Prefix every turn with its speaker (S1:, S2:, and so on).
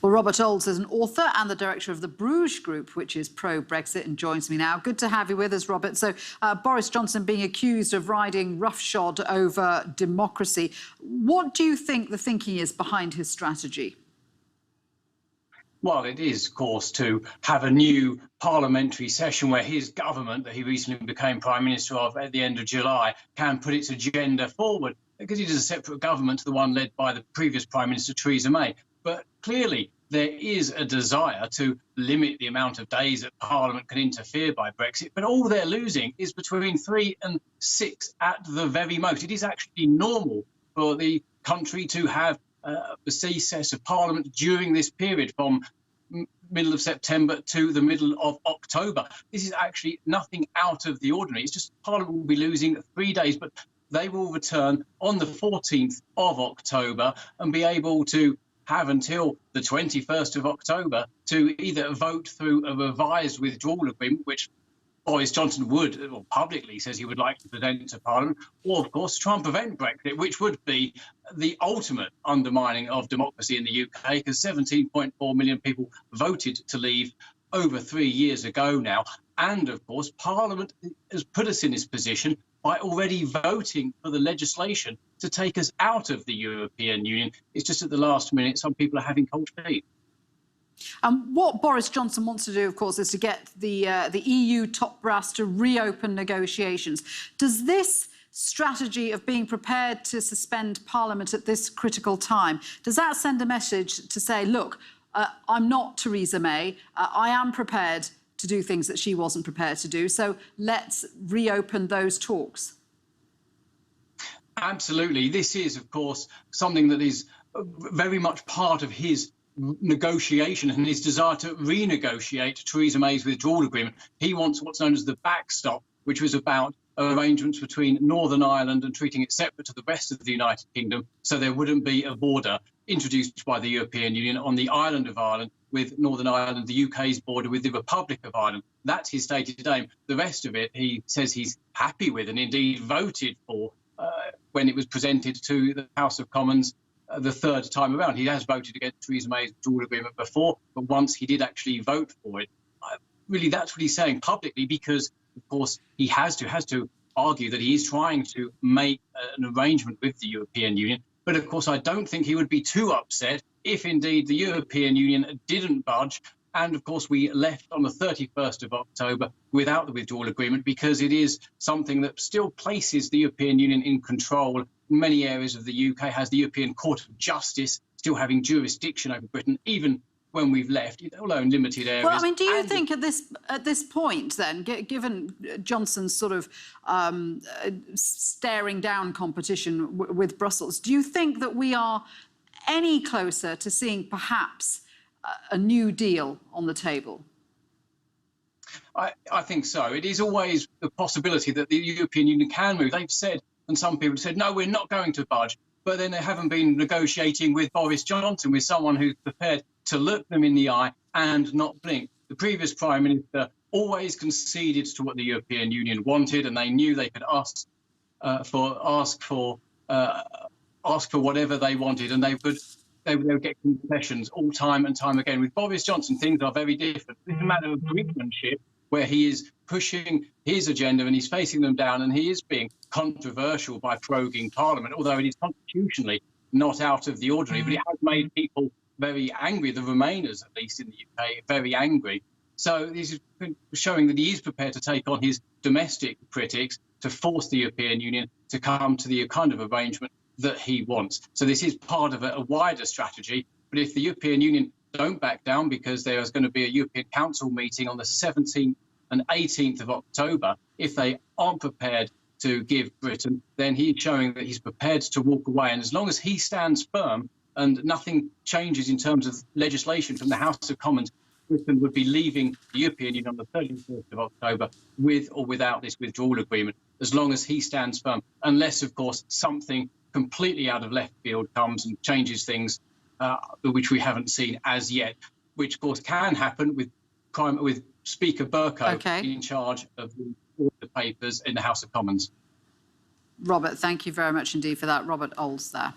S1: Well, Robert Oulds is an author and the director of the Bruges Group, which is pro-Brexit, and joins me now. Good to have you with us, Robert. So, Boris Johnson being accused of riding roughshod over democracy. What do you think the thinking is behind his strategy?
S2: Well, it is, of course, to have a new parliamentary session where his government, that he recently became Prime Minister of at the end of July, can put its agenda forward, because it is a separate government to the one led by the previous Prime Minister, Theresa May. But clearly, there is a desire to limit the amount of days that Parliament can interfere by Brexit, but all they're losing is between 3 and 6 at the very most. It is actually normal for the country to have a recess of Parliament during this period from middle of September to the middle of October. This is actually nothing out of the ordinary. It's just Parliament will be losing 3 days, but they will return on the 14th of October and be able to have until the 21st of October to either vote through a revised withdrawal agreement, which Boris Johnson would, or publicly says he would like to present to Parliament, or, of course, try and prevent Brexit, which would be the ultimate undermining of democracy in the UK, because 17.4 million people voted to leave over 3 years ago now. And, of course, Parliament has put us in this position by already voting for the legislation to take us out of the European Union. It's just at the last minute some people are having cold feet.
S1: And what Boris Johnson wants to do, of course, is to get the EU top brass to reopen negotiations. Does this strategy of being prepared to suspend Parliament at this critical time, does that send a message to say, look, I'm not Theresa May, I am prepared to do things that she wasn't prepared to do, so let's reopen those talks?
S2: Absolutely. This is, of course, something that is very much part of his negotiation and his desire to renegotiate Theresa May's withdrawal agreement. He wants what's known as the backstop, which was about arrangements between Northern Ireland and treating it separate to the rest of the United Kingdom, so there wouldn't be a border introduced by the European Union on the island of Ireland with Northern Ireland, the UK's border with the Republic of Ireland. That's his stated aim. The rest of it, he says he's happy with and indeed voted for when it was presented to the House of Commons the third time around. He has voted against Theresa May's withdrawal agreement before, but once he did actually vote for it. Really, that's what he's saying publicly, because, of course, he has to argue that he is trying to make an arrangement with the European Union. But, of course, I don't think he would be too upset if, indeed, the European Union didn't budge. And, of course, we left on the 31st of October without the withdrawal agreement, because it is something that still places the European Union in control. In many areas of the UK has the European Court of Justice still having jurisdiction over Britain, even when we've left, although in limited areas.
S1: Well, I mean, do you think at this point, then, given Johnson's sort of staring down competition with Brussels, do you think that we are any closer to seeing perhaps a new deal on the table?
S2: I think so. It is always the possibility that the European Union can move. They've said, and some people have said, no, we're not going to budge. But then they haven't been negotiating with Boris Johnson, with someone who's prepared to look them in the eye and not blink. The previous Prime Minister always conceded to what the European Union wanted, and they knew they could ask for whatever they wanted, and they would get concessions all time and time again. With Boris Johnson, things are very different. It's a matter of brinkmanship, where he is pushing his agenda and he's facing them down, and he is being controversial by proroguing Parliament, although it is constitutionally not out of the ordinary. But it has made people very angry, the Remainers, at least in the UK, very angry. So this is showing that he is prepared to take on his domestic critics to force the European Union to come to the kind of arrangement that he wants. So this is part of a wider strategy. But if the European Union don't back down, because there is going to be a European Council meeting on the 17th and 18th of October, if they aren't prepared to give Britain, then he's showing that he's prepared to walk away. And as long as he stands firm and nothing changes in terms of legislation from the House of Commons, Britain would be leaving the European Union on the 31st of October with or without this withdrawal agreement, as long as he stands firm, unless, of course, something completely out of left field comes and changes things, which we haven't seen as yet, which, of course, can happen with Speaker Bercow in charge of the papers in the House of Commons.
S1: Robert, thank you very much indeed for that. Robert Oulds there.